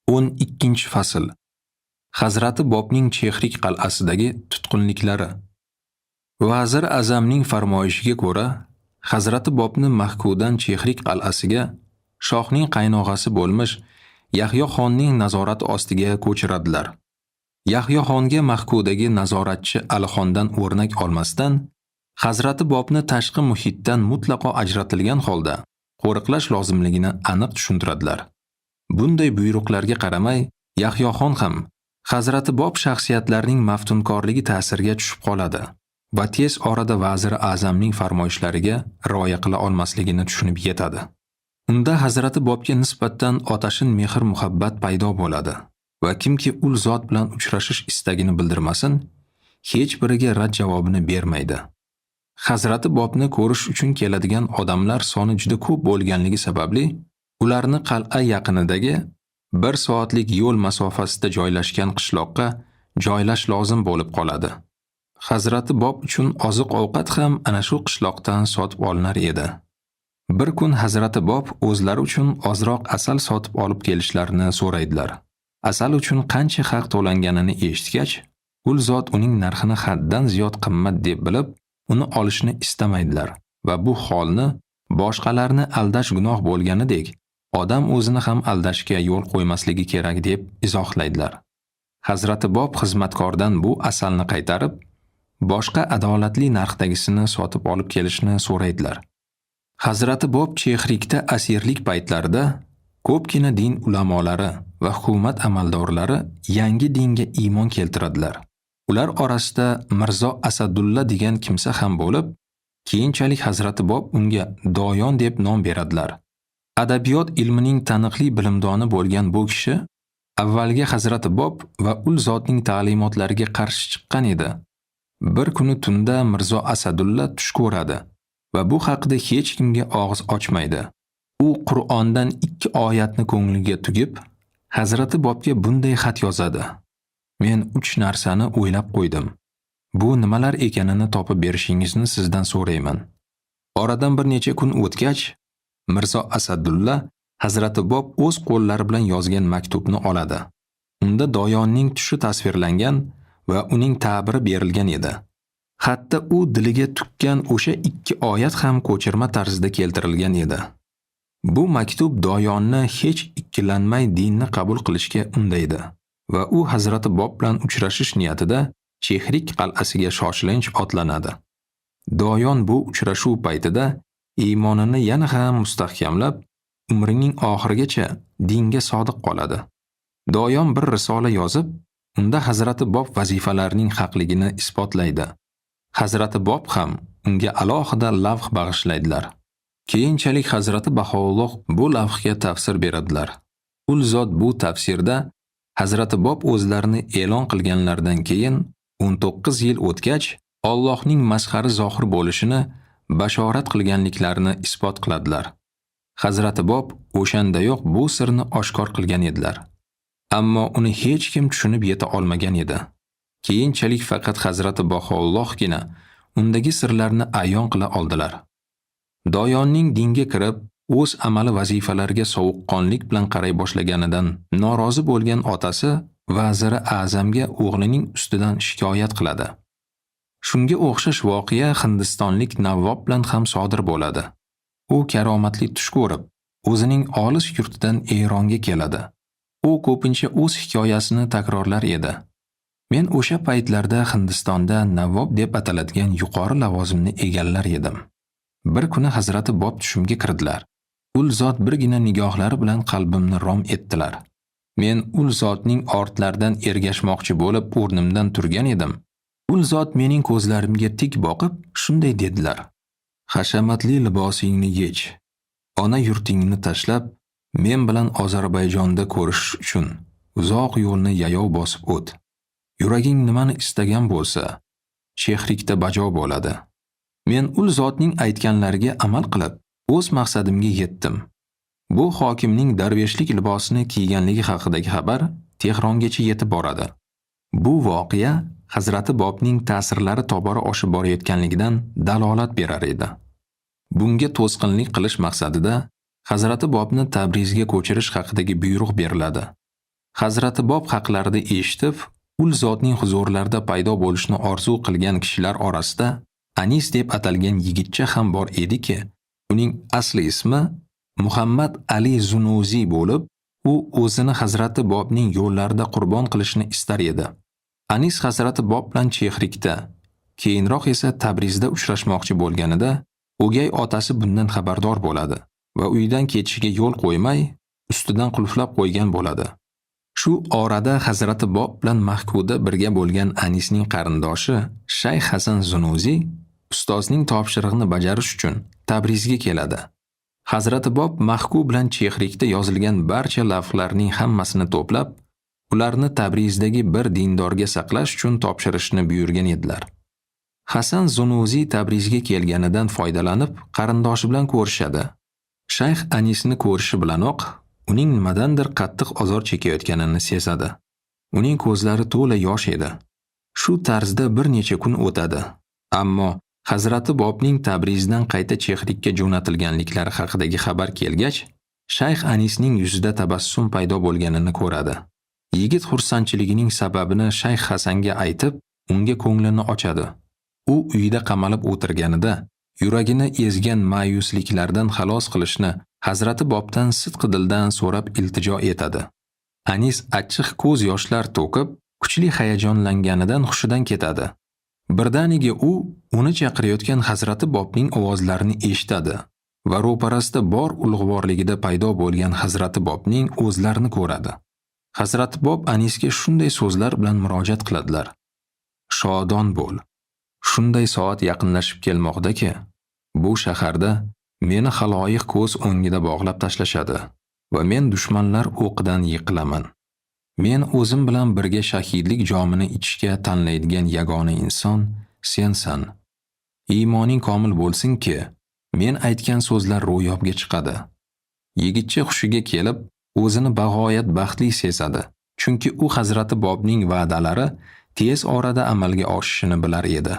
12-fasl. Hazrati Bobning Chehrik qal'asidagi tutqunliklari. Vazir Azamning farmoyishiga ko'ra, Hazrati Bobni Mahkudan Chehrik qal'asiga shohning qaynog'asi bo'lmish Yahyo xonning nazorati ostiga ko'chiradilar. Yahyo xonga Mahkudagi nazoratchi Alixondan o'rnak olmasdan, Hazrati Bobni tashqi muhitdan mutlaqo ajratilgan holda qo'riqlash lozimligini aniq tushuntiradilar. Bunday buyruqlarga qaramay, Yahyo xon ham Hazrati Bob shaxsiyatlarining maftunkorligi ta'siriga tushib qoladi va tez orada Vazir Azamning farmoyishlariga rioya qila olmasligini tushunib yetadi. Unda Hazrati Bobga nisbatan otashin mehr-muhabbat paydo bo'ladi va kimki ul zot bilan uchrashish istagini bildirmasin, hech biriga rad javobini bermaydi. Hazrati Bobni ko'rish uchun keladigan odamlar soni juda ko'p bo'lganligi sababli, ularni qal'a yaqinidagi 1 soatlik yo'l masofasida joylashgan qishloqqa joylash lozim bo'lib qoladi. Hazrati Bob uchun oziq-ovqat ham ana shu qishloqdan sotib olinar edi. Bir kun Hazrati Bob o'zlari uchun ozroq asal sotib olib kelishlarini so'raydilar. Asal uchun qancha haq to'langanini eshitgach, ul zot uning narxini haddan ziyod qimmat deb bilib, uni olishni istamaydilar va bu holni boshqalarni aldash gunoh bo'lganidek, odam o'zini ham aldashga yo'l qo'ymasligi kerak deb izohlaydilar. Hazrati Bob xizmatkordan bu asalni qaytarib, boshqa adolatli narxdagisini sotib olib kelishni so'raydilar. Hazrati Bob Chehrikda asirlik paytlarida ko'pgina din ulamolari va hukumat amaldorlari yangi dinga iymon keltiradilar. Ular orasida Mirzo Asadulla degan kimsa ham bo'lib, keyinchalik Hazrati Bob unga Doyon deb nom beradilar. Adabiyot ilmining taniqli bilimdoni bo'lgan bu kishi avvalgi Hazrati Bob va ul zotning ta'limotlariga qarshi chiqqan edi. Bir kuni tunda Mirzo Asadulla tush ko'radi va bu haqida hech kimga og'iz ochmaydi. U Qur'ondan 2 oyatni ko'ngliga tugib, Hazrati Bobga bunday xat yozadi: Men 3 narsani o'ylab qo'ydim. Bu nimalar ekanini topib berishingizni sizdan so'rayman. Oradan bir necha kun o'tgach, Mirzo Asadulla Hazrati Bob o'z qo'llari bilan yozgan maktubni oladi. Unda Doyonning tushi tasvirlangan va uning ta'biri berilgan edi. Hatto u diliga tukkan o'sha 2 oyat ham ko'chirma tarzida keltirilgan edi. Bu maktub Doyonni hech ikkilanmay dinni qabul qilishga undaydi va u Hazrati Bob bilan uchrashish niyatida Chehrik qal'asiga shoshilinch otlanadi. Doyon bu uchrashuv paytida iymonini yana ham mustahkamlab, umrining oxirigacha dinga sodiq qoladi. Doyon bir risola yozib, unda Hazrati Bob vazifalarining haqligini isbotlaydi. Hazrati Bob ham unga alohida lavh bag'ishlaydilar. Keyinchalik Hazrati Bahoulloh bu lavhga tafsir beradilar. Ul zot bu tafsirda Hazrati Bob o'zlarini e'lon qilganlaridan keyin 19 yil o'tgach, Allohning masxari zohir bo'lishini bashorat qilganliklarini isbot qiladilar. Hazrati Bob o'shandayoq bu sirni oshkor qilgan edilar. Ammo uni hech kim tushunib yeta olmagan edi. Keyinchalik faqat Hazrati Bahoullohgina undagi sirlarni ayon qila oldilar. Doyonning dinga kirib, o'z amali vazifalariga sovuqqonlik bilan qaray boshlaganidan norozi bo'lgan otasi Vaziri Azamga o'g'lining ustidan shikoyat qiladi. Shunga o'xshash voqea Hindistonlik Navvob bilan ham sodir bo'ladi. U karomatli tush ko'rib, o'zining olis yurtidan Eronga keladi. U ko'pincha o'z hikoyasini takrorlar edi. Men o'sha paytlarda Hindistonda Navvob deb ataladigan yuqori lavozimni egallar edim. Bir kuni Hazrati Bob tushimga kirdilar. Ul zot birgina nigohlari bilan qalbimni rom etdilar. Men ul zotning ortlaridan ergashmoqchi bo'lib o'rnimdan turgan edim. Ul zot mening ko'zlarimga tik boqib shunday dedilar: Hashamatli libosingni yech. Ona yurtingni tashlab, men bilan Ozarbayjonda ko'rishish uchun uzoq yo'lni yayov bosib o't. Yuraging nimani istagan bo'lsa, Chehrikda bajo bo'ladi. Men ul zotning aytganlariga amal qilib, o'z maqsadimga yetdim. Bu hokimning darveshlik libosini kiyganligi haqidagi xabar Tehrongacha yetib boradi. Bu voqea Hazrati Bobning ta'sirlari tobora oshib borayotganligidan dalolat berar edi. Bunga to'sqinlik qilish maqsadida Hazrati Bobni Tabrizga ko'chirish haqidagi buyruq beriladi. Hazrati Bob haqlarida eshitib, ul zotning huzurlarida paydo bo'lishni orzu qilgan kishilar orasida Anis deb atalgan yigitcha ham bor ediki, uning asli ismi Muhammad Ali Zunuzi bo'lib, u o'zini Hazrati Bobning yo'llarida qurbon qilishni istar edi. Anis Hazrati Bob bilan Chehrikda, keyinroq esa Tabrizda uchrashmoqchi bo'lganida, o'gay otasi bundan xabardor bo'ladi va uydan ketishiga yo'l qo'ymay, ustidan qulflab qo'ygan bo'ladi. Shu orada Hazrati Bob bilan Mahkuda birga bo'lgan Anisning qarindoshi Shayx Hasan Zunuzi ustozning topshirig'ini bajarish uchun Tabrizga keladi. Hazrati Bob Mahku bilan Chehrikda yozilgan barcha lavhlarning hammasini to'plab, ularni Tabrizdagi bir dindorga saqlash uchun topshirishni buyurgan edilar. Hasan Zunuzi Tabrizga kelganidan foydalanib, qarindoshi bilan ko'rishadi. Shayx Anisni ko'rishi bilanoq uning nimadandir qattiq azor chekayotganini sezadi. Uning ko'zlari to'la yosh edi. Shu tarzda bir necha kun o'tadi. Ammo Hazrati Bobning Tabrizdan qayta Chehrikka jo'natilganliklari haqidagi xabar kelgach, Shayx Anisning yuzida tabassum paydo bo'lganini ko'radi. Yigit xursandchiligining sababini Shayx Hasanga aytib, unga ko'nglini ochadi. U uyda qamalib o'tirganida yuragini ezgan ma'yusliklardan xalos qilishni Hazrati Bobdan sidqi dildan so'rab iltijo etadi. Anis achchiq ko'z yoshlar to'kib, kuchli hayajonlanganidan hushidan ketadi. Birdaniga u uni chaqirayotgan Hazrati Bobning ovozlarini eshitadi va ro'parasida bor ulug'vorligida paydo bo'lgan Hazrati Bobning o'zlarini ko'radi. Hazrati Bob Anisga shunday so'zlar bilan murojaat qiladilar: "Shodon bo'l. Shunday soat yaqinlashib kelmoqdaki, bu shaharda meni xaloyiq ko'z o'ngida bog'lab tashlashadi va men dushmanlar o'qidan yiqilaman. Men o'zim bilan birga shahidlik jomini ichishga tanlaydigan yagona inson sensan. Iymoning komil bo'lsinki, men aytgan so'zlar ro'yobga chiqadi." Yigitcha hushiga kelib, o'zini bag'oyat baxtli sezadi, chunki u Hazrati Bobning va'dalari tez orada amalga oshishini bilar edi.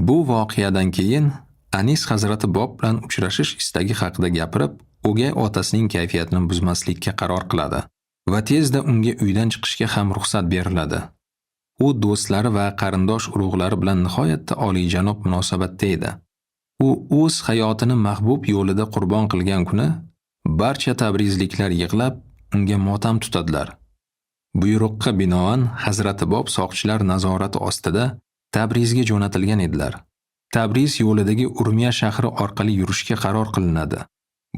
Bu voqeadan keyin Anis Hazrati Bob bilan uchrashish istagi haqida gapirib, o'gay otasining kayfiyatini buzmaslikka qaror qiladi va tezda unga uydan chiqishga ham ruxsat beriladi. U do'stlari va qarindosh urug'lari bilan nihoyatda oliyjanob munosabatda edi. U o'z hayotini mahbub yo'lida qurbon qilgan kuni barcha tabrizliklar yig'lab unga motam tutadilar. Buyruqqa binoan Hazrati Bob soqchilar nazorati ostida Tabrizga jo'natilgan edilar. Tabriz yo'lidagi Urmiya shahri orqali yurishga qaror qilinadi.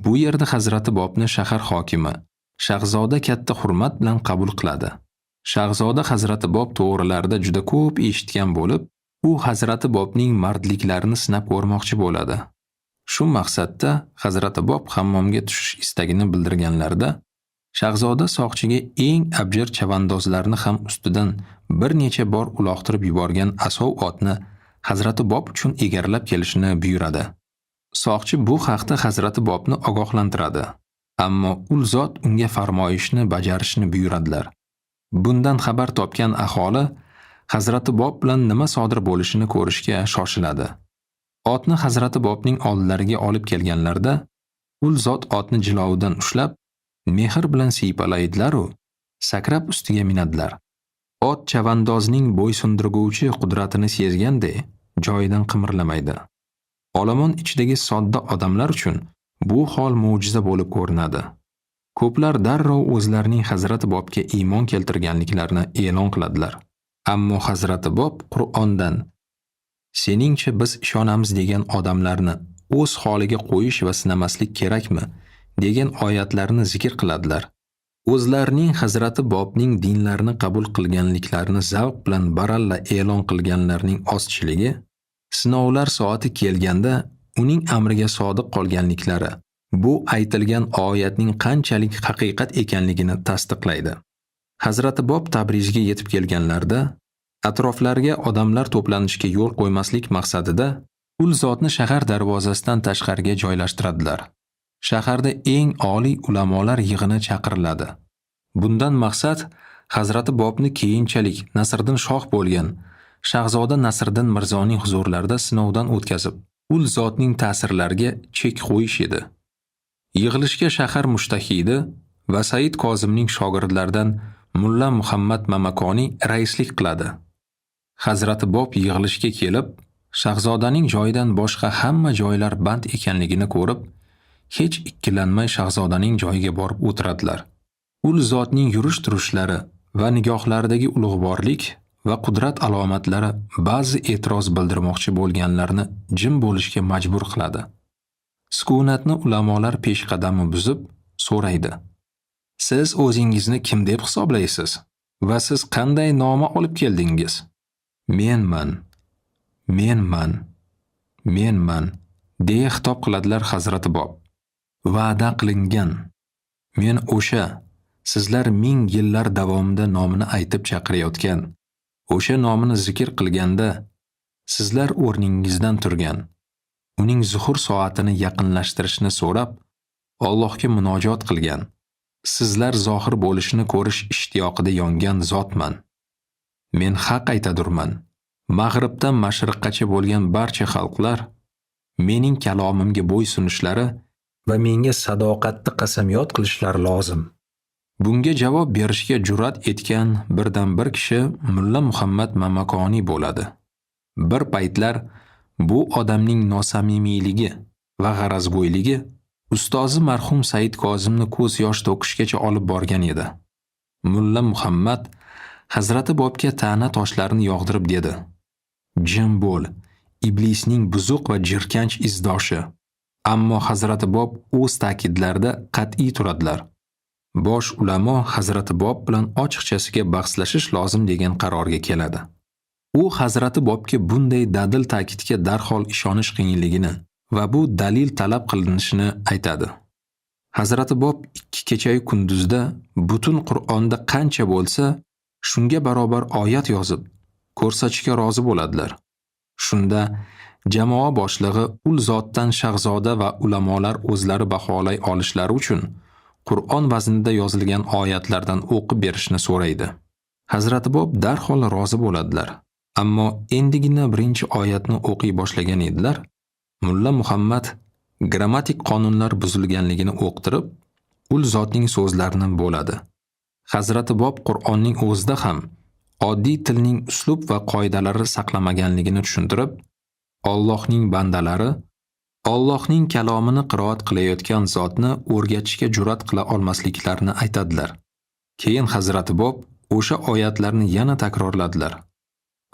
Bu yerda Hazrati Bobni shahar hokimi Shahzoda katta hurmat bilan qabul qiladi. Shahzoda Hazrati Bob to'g'rilarida juda ko'p eshitgan bo'lib, u Hazrati Bobning mardliklarini sinab ko'rmoqchi bo'ladi. Shu maqsadda Hazrati Bob hammomga tushish istagini bildirganlarida, Shahzoda soqchiga eng abjir chavandozlarni ham ustidan bir necha bor uloqtirib yuborgan asov otni Hazrati Bob uchun egarlab kelishini buyuradi. Soqchi bu haqda Hazrati Bobni ogohlantiradi, ammo ul zot unga farmoyishni bajarishni buyuradilar. Bundan xabar topgan aholi Hazrati Bob bilan nima sodir bo'lishini ko'rishga shoshiladi. Otni Hazrati Bobning oldilariga olib kelganlarida, ul zot otni jilovidan ushlab, mehr bilan siypalaydilar-u, sakrab ustiga minadilar. Ot chavandozning bo'ysundirguvchi qudratini sezganday joyidan qimirlamaydi. Olomon ichidagi sodda odamlar uchun bu hol mo'jiza bo'lib ko'rinadi. Ko'plar darrov o'zlarining Hazrati Bobga iymon keltirganliklarini e'lon qiladilar. Ammo Hazrati Bob Qur'ondan "Seningcha biz ishonamiz" degan odamlarni o'z holiga qo'yish va sinamaslik kerakmi degan oyatlarni zikr qiladilar. O'zlarining Hazrati Bobning dinlarini qabul qilganliklarini zavq bilan baralla e'lon qilganlarning ozchiligi, sinovlar soati kelganda uning amriga sodiq qolganliklari bu aytilgan oyatning qanchalik haqiqat ekanligini tasdiqlaydi. Hazrati Bob Tabrizga yetib kelganlarida atroflariga odamlar to'planishiga yo'l qo'ymaslik maqsadida ul zotni shahar darvozasidan tashqariga joylashtiradilar. Shaharda eng oliy ulamolar yig'ini chaqiriladi. Bundan maqsad Hazrati Bobni keyinchalik Nasriddin shoh bo'lgan Shahzoda Nasriddin Mirzoning huzurlarida sinovdan o'tkazib, ul zotning ta'sirlariga chek qo'yish edi. Yig'ilishga shahar mushtahidi va Said Kozimning shogirdlaridan Mulla Muhammad Mamakoniy raislik qiladi. Hazrati Bob yig'ilishga kelib, shahzodaning joyidan boshqa hamma joylar band ekanligini ko'rib, hech ikkilanmay shahzodaning joyiga borib o'tiradilar. Ul zotning yurish-turishlari va nigohlaridagi ulug'vorlik va qudrat alomatlari ba'zi e'tiroz bildirmoqchi bo'lganlarni jim bo'lishga majbur qiladi. Sukunatni ulamolar peshqadami buzib, so'raydi: "Siz o'zingizni kim deb hisoblaysiz va siz qanday noma olib keldingiz?" "Menman, menman" deya xitob qiladilar Hazrati Bob. Va'da qilingan. Men o'sha sizlar 1000 yillar davomida nomini aytib chaqirayotgan, o'sha nomini zikr qilganda sizlar o'rningizdan turgan, uning zuhur soatini yaqinlashtirishni so'rab Allohga munojot qilgan, sizlar zohir bo'lishini ko'rish ishtiyoqida yongan zotman. Men haq aytadurman. Mag'ribdan mashriqqacha bo'lgan barcha xalqlar mening kalomimga bo'ysunishlari va menga sadoqatli qasamyod qilishlari lozim. Bunga javob berishga jur'at etgan birdan bir kishi Mulla Muhammad Mamakoniy bo'ladi. Bir paytlar bu odamning nosamimiyligi va g'arazgo'yligi ustozi marhum Said Kozimni ko'z yosh to'kishgacha olib borgan edi. Mulla Muhammad Hazrati Bobga ta'na toshlarini yog'dirib dedi: "Jim bo'l, iblisning buzuq va jirkanch izdoshi." Ammo Hazrati Bob o'z ta'kidlarida qat'iy turadilar. Bosh ulamo Hazrati Bob bilan ochiqchasiga bahslashish lozim degan qarorga keladi. U Hazrati Bobga bunday dadil ta'kidga darhol ishonish qiyinligini va bu dalil talab qilinishini aytadi. Hazrati Bob 2 kecha-yu kunduzda butun Qur'onda qancha bo'lsa, shunga barobar oyat yozib, ko'rsatishga rozi bo'ladilar. Shunda jamoa boshlig'i ul zotdan shahzoda va ulamolar o'zlari baholay olishlari uchun Qur'on vaznida yozilgan oyatlardan o'qib berishni so'raydi. Hazrati Bob darhol rozi bo'ladilar. Ammo endigina birinchi oyatni o'qiy boshlagan edilar. Mulla Muhammad grammatik qonunlar buzilganligini o'qtirib, ul zotning so'zlarini bo'ladi. Hazrati Bob Qur'onning o'zida ham oddiy tilning uslub va qoidalari saqlamaganligini tushuntirib, Allohning bandalari Allohning kalomini qiroat qilayotgan zotni o'rgatishga jur'at qila olmasliklarini aytadilar. Keyin Hazrati Bob o'sha oyatlarni yana takrorladilar.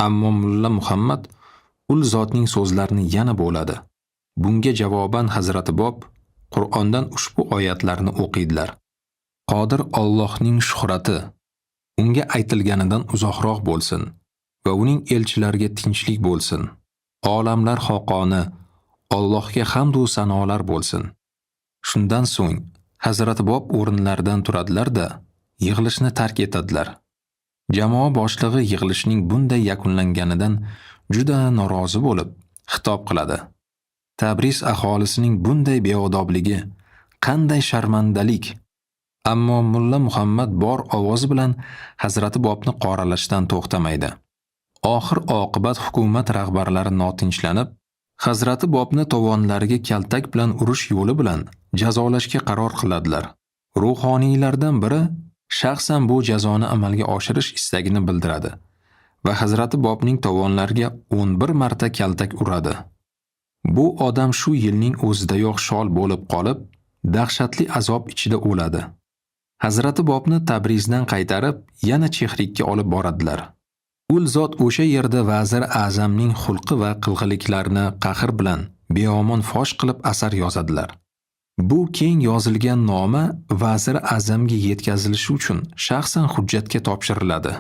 Ammo Mulla Muhammad ul zotning so'zlarini yana bo'ladi. Bunga javoban Hazrati Bob Qur'ondan ushbu oyatlarni o'qiydilar. Qodir Allohning shuhrati unga aytilganidan uzoqroq bo'lsin va uning elchilariga tinchlik bo'lsin. Olamlar xoqoni Allohga hamd va sanolar bo'lsin. Shundan so'ng Hazrati Bob o'rinlaridan turadilar-da, yig'ilishni tark etadilar. Jamoa boshlig'i yig'ilishning bunday yakunlanganidan juda norozi bo'lib, xitob qiladi. Tabriz aholisining bunday beodobligi, qanday sharmandalik! Ammo Mulla Muhammad bor ovozi bilan Hazrati Bobni qoralashdan to'xtamaydi. Oxir oqibat hukumat rahbarlari notinchlanib, Hazrati Bobni tovonlariga kaltak bilan urish yo'li bilan jazolashga qaror qiladilar. Ruhoniylardan biri shaxsan bu jazoni amalga oshirish istagini bildiradi va Hazrati Bobning tovonlariga 11 marta kaltak uradi. Bu odam shu yilning o'zidayoq shol bo'lib qolib, dahshatli azob ichida o'ladi. Hazrati Bobni Tabrizdan qaytarib, yana Chehrikka olib boradilar. Ul zot o'sha yerda vazir a'zamning xulqi va qilg'iliklarini qahr bilan beomon fosh qilib asar yozadilar. Bu keng yozilgan noma vazir a'zamga yetkazilishi uchun shaxsan hujjatga topshiriladi.